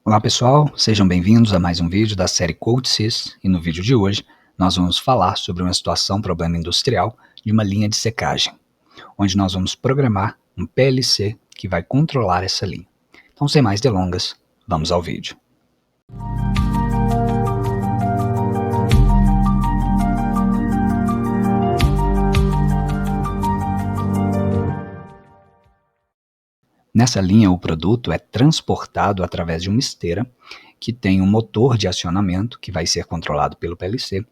Olá pessoal, sejam bem-vindos a mais um vídeo da série CodeSys e no vídeo de hoje nós vamos falar sobre uma problema industrial de uma linha de secagem, onde nós vamos programar um PLC que vai controlar essa linha. Então, sem mais delongas, vamos ao vídeo. Nessa linha, o produto é transportado através de uma esteira que tem um motor de acionamento que vai ser controlado pelo PLC.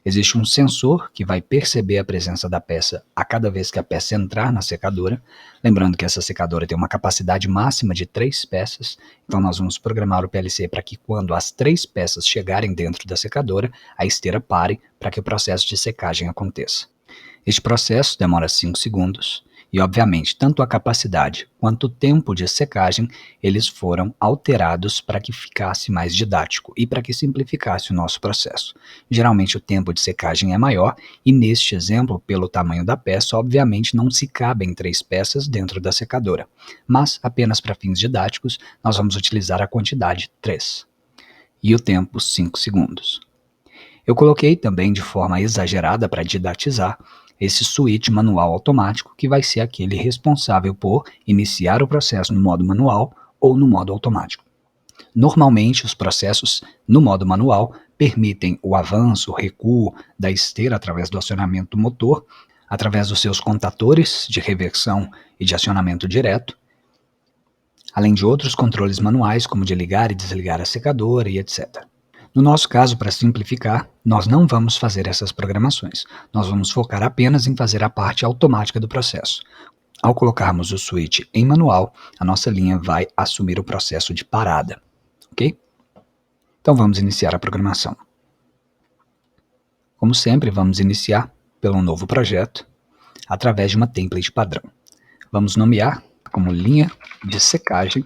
Existe um sensor que vai perceber a presença da peça a cada vez que a peça entrar na secadora. Lembrando que essa secadora tem uma capacidade máxima de 3 peças, então nós vamos programar o PLC para que quando as 3 peças chegarem dentro da secadora, a esteira pare para que o processo de secagem aconteça. Este processo demora 5 segundos e, obviamente, tanto a capacidade quanto o tempo de secagem, eles foram alterados para que ficasse mais didático e para que simplificasse o nosso processo. Geralmente o tempo de secagem é maior e, neste exemplo, pelo tamanho da peça, obviamente não se cabem 3 peças dentro da secadora, mas apenas para fins didáticos nós vamos utilizar a quantidade 3 e o tempo 5 segundos. Eu coloquei também de forma exagerada para didatizar esse switch manual automático, que vai ser aquele responsável por iniciar o processo no modo manual ou no modo automático. Normalmente, os processos no modo manual permitem o avanço, o recuo da esteira através do acionamento do motor, através dos seus contatores de reversão e de acionamento direto, além de outros controles manuais, como de ligar e desligar a secadora e etc. No nosso caso, para simplificar, nós não vamos fazer essas programações. Nós vamos focar apenas em fazer a parte automática do processo. Ao colocarmos o switch em manual, a nossa linha vai assumir o processo de parada, ok? Então vamos iniciar a programação. Como sempre, vamos iniciar pelo novo projeto através de uma template padrão. Vamos nomear como linha de secagem.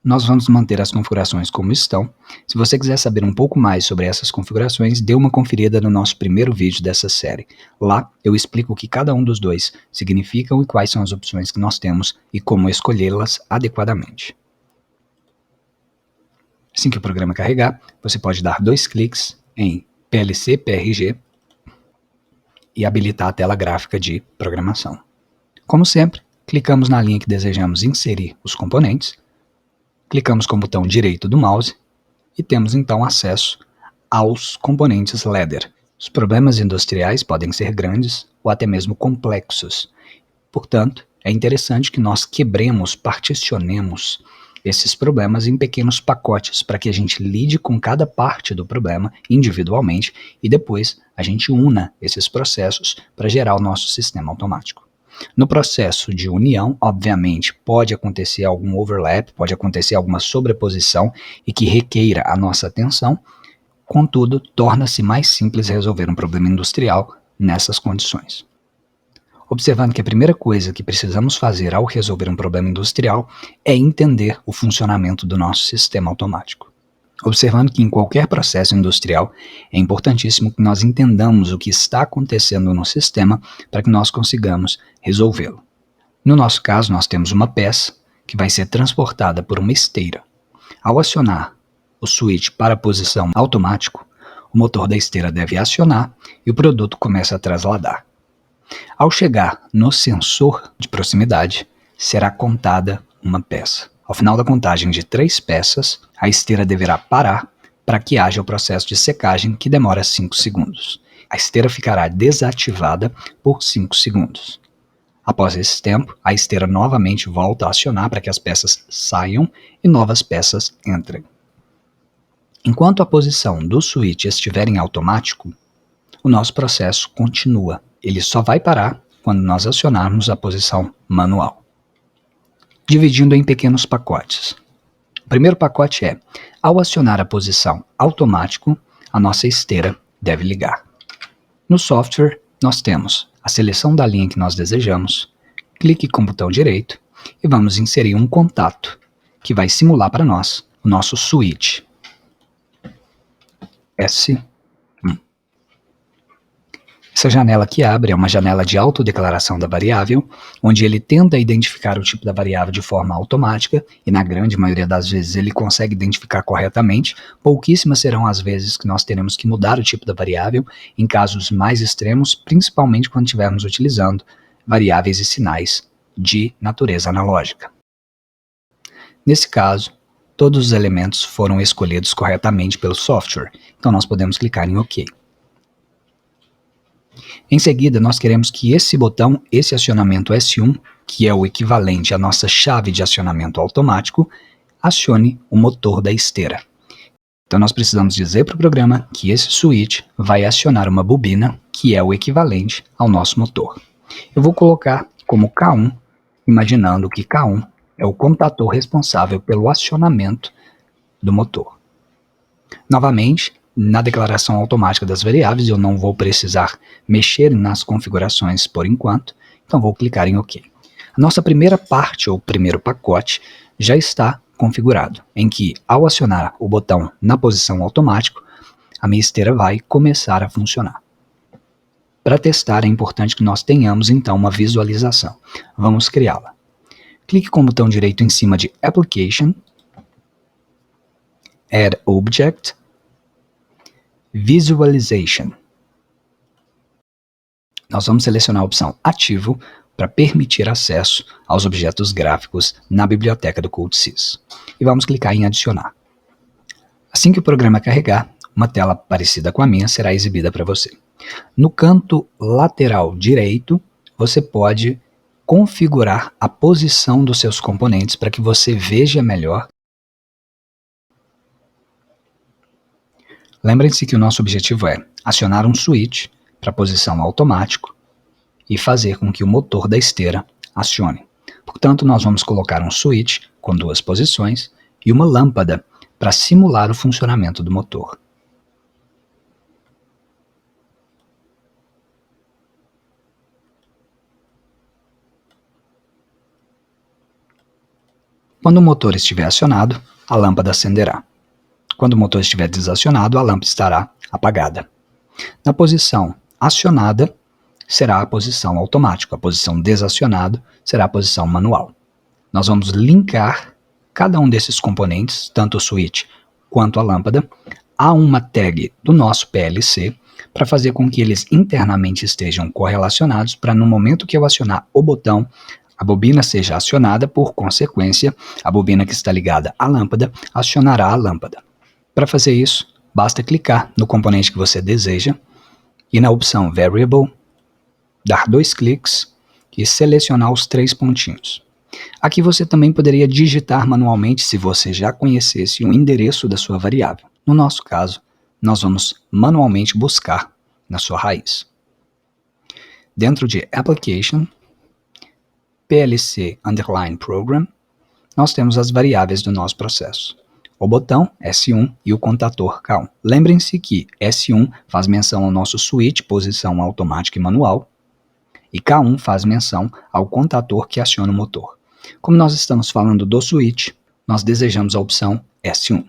Nós vamos manter as configurações como estão. Se você quiser saber um pouco mais sobre essas configurações, dê uma conferida no nosso primeiro vídeo dessa série. Lá eu explico o que cada um dos dois significam e quais são as opções que nós temos e como escolhê-las adequadamente. Assim que o programa carregar, você pode dar 2 cliques em PLC PRG e habilitar a tela gráfica de programação. Como sempre, clicamos na linha que desejamos inserir os componentes. Clicamos com o botão direito do mouse e temos então acesso aos componentes ladder. Os problemas industriais podem ser grandes ou até mesmo complexos. Portanto, é interessante que nós quebremos, particionemos esses problemas em pequenos pacotes para que a gente lide com cada parte do problema individualmente e depois a gente una esses processos para gerar o nosso sistema automático. No processo de união, obviamente, pode acontecer algum overlap, pode acontecer alguma sobreposição e que requeira a nossa atenção, contudo, torna-se mais simples resolver um problema industrial nessas condições. Observando que a primeira coisa que precisamos fazer ao resolver um problema industrial é entender o funcionamento do nosso sistema automático. Observando que em qualquer processo industrial é importantíssimo que nós entendamos o que está acontecendo no sistema para que nós consigamos resolvê-lo. No nosso caso, nós temos uma peça que vai ser transportada por uma esteira. Ao acionar o switch para a posição automático, o motor da esteira deve acionar e o produto começa a trasladar. Ao chegar no sensor de proximidade, será contada uma peça. Ao final da contagem de 3 peças, a esteira deverá parar para que haja o processo de secagem que demora 5 segundos. A esteira ficará desativada por 5 segundos. Após esse tempo, a esteira novamente volta a acionar para que as peças saiam e novas peças entrem. Enquanto a posição do switch estiver em automático, o nosso processo continua. Ele só vai parar quando nós acionarmos a posição manual. Dividindo em pequenos pacotes. O primeiro pacote é, ao acionar a posição automático, a nossa esteira deve ligar. No software, nós temos a seleção da linha que nós desejamos, clique com o botão direito e vamos inserir um contato que vai simular para nós o nosso switch S1. Essa janela que abre é uma janela de autodeclaração da variável, onde ele tenta identificar o tipo da variável de forma automática, e na grande maioria das vezes ele consegue identificar corretamente. Pouquíssimas serão as vezes que nós teremos que mudar o tipo da variável, em casos mais extremos, principalmente quando estivermos utilizando variáveis e sinais de natureza analógica. Nesse caso, todos os elementos foram escolhidos corretamente pelo software, então nós podemos clicar em OK. Em seguida, nós queremos que esse botão, esse acionamento S1, que é o equivalente à nossa chave de acionamento automático, acione o motor da esteira. Então nós precisamos dizer para o programa que esse switch vai acionar uma bobina, que é o equivalente ao nosso motor. Eu vou colocar como K1, imaginando que K1 é o computador responsável pelo acionamento do motor. Novamente, na declaração automática das variáveis, eu não vou precisar mexer nas configurações por enquanto, então vou clicar em OK. A nossa primeira parte, ou primeiro pacote, já está configurado, em que, ao acionar o botão na posição automático, a minha esteira vai começar a funcionar. Para testar, é importante que nós tenhamos, então, uma visualização. Vamos criá-la. Clique com o botão direito em cima de Application, Add Object, Visualization. Nós vamos selecionar a opção Ativo para permitir acesso aos objetos gráficos na biblioteca do CodeSys. E vamos clicar em Adicionar. Assim que o programa carregar, uma tela parecida com a minha será exibida para você. No canto lateral direito, você pode configurar a posição dos seus componentes para que você veja melhor. Lembrem-se que o nosso objetivo é acionar um switch para posição automático e fazer com que o motor da esteira acione. Portanto, nós vamos colocar um switch com duas posições e uma lâmpada para simular o funcionamento do motor. Quando o motor estiver acionado, a lâmpada acenderá. Quando o motor estiver desacionado, a lâmpada estará apagada. Na posição acionada, será a posição automática. A posição desacionada será a posição manual. Nós vamos linkar cada um desses componentes, tanto o switch quanto a lâmpada, a uma tag do nosso PLC, para fazer com que eles internamente estejam correlacionados, para no momento que eu acionar o botão, a bobina seja acionada, por consequência, a bobina que está ligada à lâmpada acionará a lâmpada. Para fazer isso, basta clicar no componente que você deseja e na opção Variable, dar 2 cliques e selecionar os 3 pontinhos. Aqui você também poderia digitar manualmente se você já conhecesse o endereço da sua variável. No nosso caso, nós vamos manualmente buscar na sua raiz. Dentro de Application, PLC Underline Program, nós temos as variáveis do nosso processo. O botão S1 e o contador K1. Lembrem-se que S1 faz menção ao nosso switch, posição automática e manual, e K1 faz menção ao contador que aciona o motor. Como nós estamos falando do switch, nós desejamos a opção S1.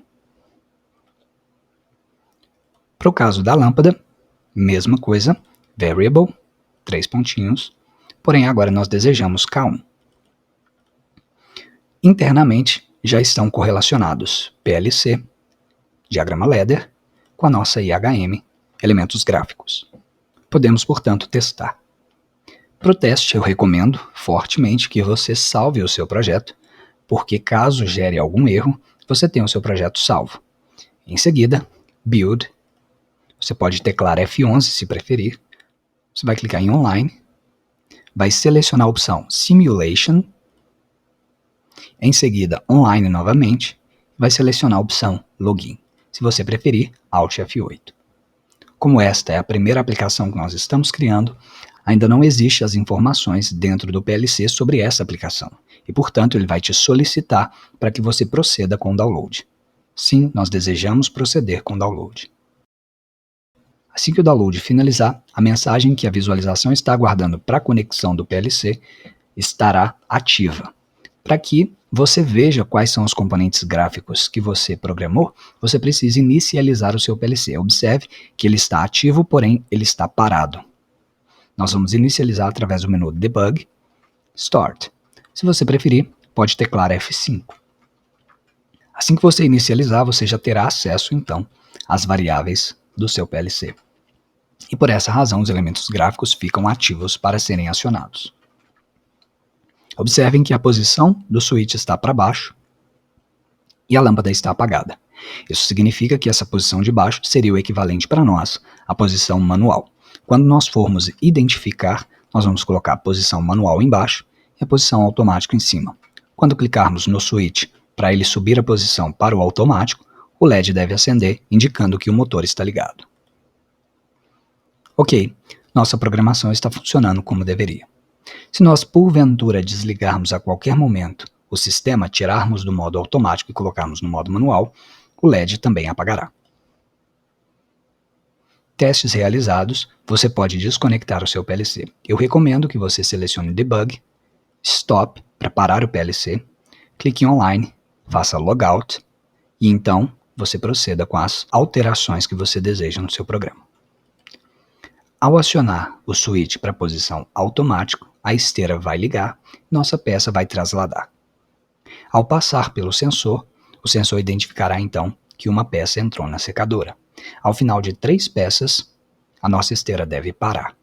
Para o caso da lâmpada, mesma coisa, Variable, 3 pontinhos, porém agora nós desejamos K1. Internamente, já estão correlacionados PLC, diagrama ladder, com a nossa IHM, elementos gráficos. Podemos, portanto, testar. Para o teste, eu recomendo fortemente que você salve o seu projeto, porque caso gere algum erro, você tem o seu projeto salvo. Em seguida, Build, você pode teclar F11 se preferir, você vai clicar em Online, vai selecionar a opção Simulation, em seguida, Online novamente, vai selecionar a opção Login. Se você preferir, Alt F8. Como esta é a primeira aplicação que nós estamos criando, ainda não existem as informações dentro do PLC sobre essa aplicação. E, portanto, ele vai te solicitar para que você proceda com o download. Sim, nós desejamos proceder com o download. Assim que o download finalizar, a mensagem que a visualização está aguardando para a conexão do PLC estará ativa. Para que você veja quais são os componentes gráficos que você programou, você precisa inicializar o seu PLC. Observe que ele está ativo, porém ele está parado. nós vamos inicializar através do menu Debug, Start. Se você preferir, pode teclar F5. Assim que você inicializar, você já terá acesso, então, às variáveis do seu PLC. E por essa razão, os elementos gráficos ficam ativos para serem acionados. Observem que a posição do switch está para baixo e a lâmpada está apagada. Isso significa que essa posição de baixo seria o equivalente para nós à posição manual. Quando nós formos identificar, nós vamos colocar a posição manual embaixo e a posição automática em cima. Quando clicarmos no switch para ele subir a posição para o automático, o LED deve acender, indicando que o motor está ligado. Ok, nossa programação está funcionando como deveria. Se nós, porventura, desligarmos a qualquer momento o sistema, tirarmos do modo automático e colocarmos no modo manual, o LED também apagará. Testes realizados, você pode desconectar o seu PLC. Eu recomendo que você selecione Debug, Stop para parar o PLC, clique em Online, faça Logout e então você proceda com as alterações que você deseja no seu programa. Ao acionar o switch para a posição automático, a esteira vai ligar e nossa peça vai trasladar. Ao passar pelo sensor, o sensor identificará então que uma peça entrou na secadora. Ao final de 3 peças, a nossa esteira deve parar.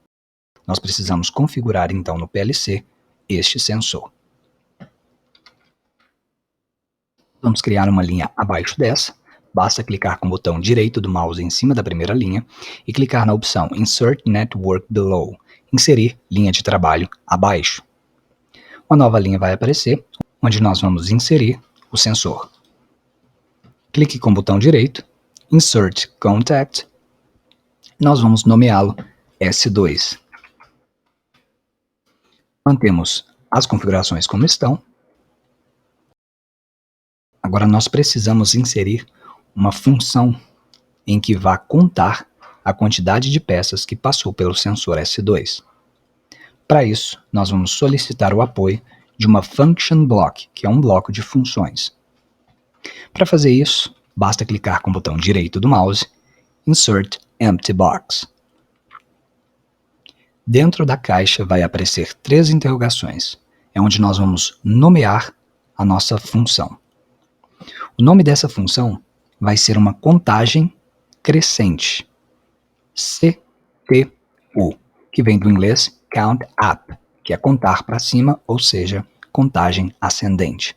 Nós precisamos configurar então no PLC este sensor. Vamos criar uma linha abaixo dessa. Basta clicar com o botão direito do mouse em cima da primeira linha e clicar na opção Insert Network Below, inserir linha de trabalho abaixo. Uma nova linha vai aparecer, onde nós vamos inserir o sensor. Clique com o botão direito, Insert Contact, nós vamos nomeá-lo S2. Mantemos as configurações como estão. Agora nós precisamos inserir uma função em que vá contar a quantidade de peças que passou pelo sensor S2. Para isso, nós vamos solicitar o apoio de uma Function Block, que é um bloco de funções. Para fazer isso, basta clicar com o botão direito do mouse, Insert Empty Box. Dentro da caixa vai aparecer 3 interrogações, é onde nós vamos nomear a nossa função. O nome dessa função vai ser uma contagem crescente, CTU, que vem do inglês Count Up, que é contar para cima, ou seja, contagem ascendente.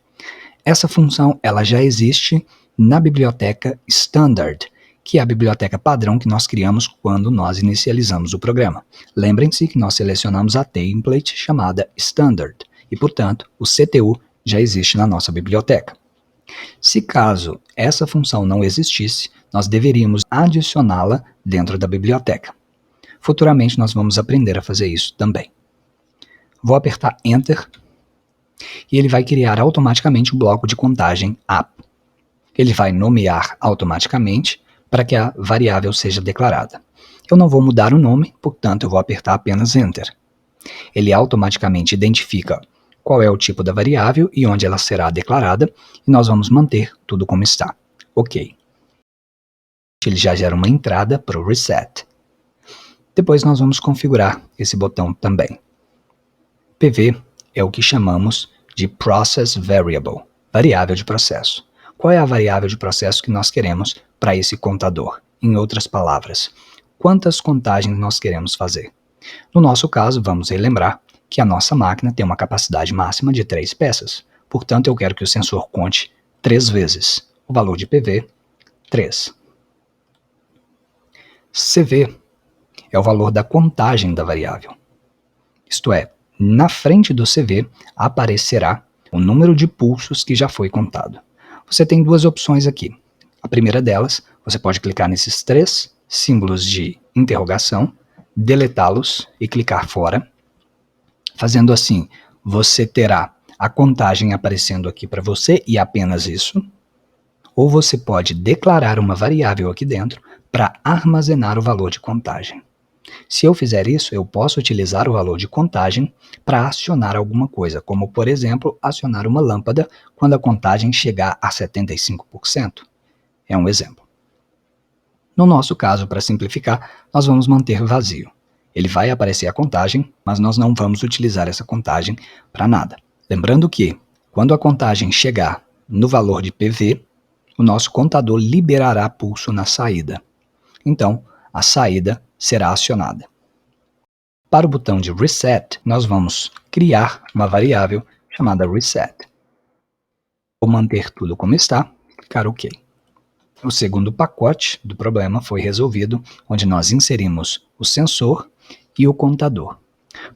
Essa função ela já existe na biblioteca Standard, que é a biblioteca padrão que nós criamos quando nós inicializamos o programa. Lembrem-se que nós selecionamos a template chamada Standard, e portanto o CTU já existe na nossa biblioteca. Se caso essa função não existisse, nós deveríamos adicioná-la dentro da biblioteca. Futuramente nós vamos aprender a fazer isso também. Vou apertar Enter e ele vai criar automaticamente o bloco de contagem Up. Ele vai nomear automaticamente para que a variável seja declarada. Eu não vou mudar o nome, portanto eu vou apertar apenas Enter. Ele automaticamente identifica qual é o tipo da variável e onde ela será declarada, e nós vamos manter tudo como está. Ok. Ele já gera uma entrada para o Reset. Depois nós vamos configurar esse botão também. PV é o que chamamos de Process Variable, variável de processo. Qual é a variável de processo que nós queremos para esse contador? Em outras palavras, quantas contagens nós queremos fazer? No nosso caso, vamos relembrar que a nossa máquina tem uma capacidade máxima de 3 peças. Portanto, eu quero que o sensor conte 3 vezes. O valor de PV, 3. CV é o valor da contagem da variável. Isto é, na frente do CV aparecerá o número de pulsos que já foi contado. Você tem 2 opções aqui. A primeira delas, você pode clicar nesses 3 símbolos de interrogação, deletá-los e clicar fora. Fazendo assim, você terá a contagem aparecendo aqui para você e apenas isso. Ou você pode declarar uma variável aqui dentro para armazenar o valor de contagem. Se eu fizer isso, eu posso utilizar o valor de contagem para acionar alguma coisa, como, por exemplo, acionar uma lâmpada quando a contagem chegar a 75%. É um exemplo. No nosso caso, para simplificar, nós vamos manter vazio. ele vai aparecer a contagem, mas nós não vamos utilizar essa contagem para nada. Lembrando que, quando a contagem chegar no valor de PV, o nosso contador liberará pulso na saída. Então, a saída será acionada. Para o botão de Reset, nós vamos criar uma variável chamada Reset. Vou manter tudo como está, clicar OK. O segundo pacote do problema foi resolvido, onde nós inserimos o sensor e o contador.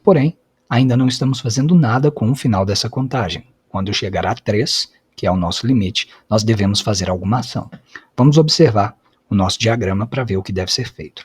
Porém, ainda não estamos fazendo nada com o final dessa contagem. Quando chegar a 3, que é o nosso limite, nós devemos fazer alguma ação. Vamos observar o nosso diagrama para ver o que deve ser feito.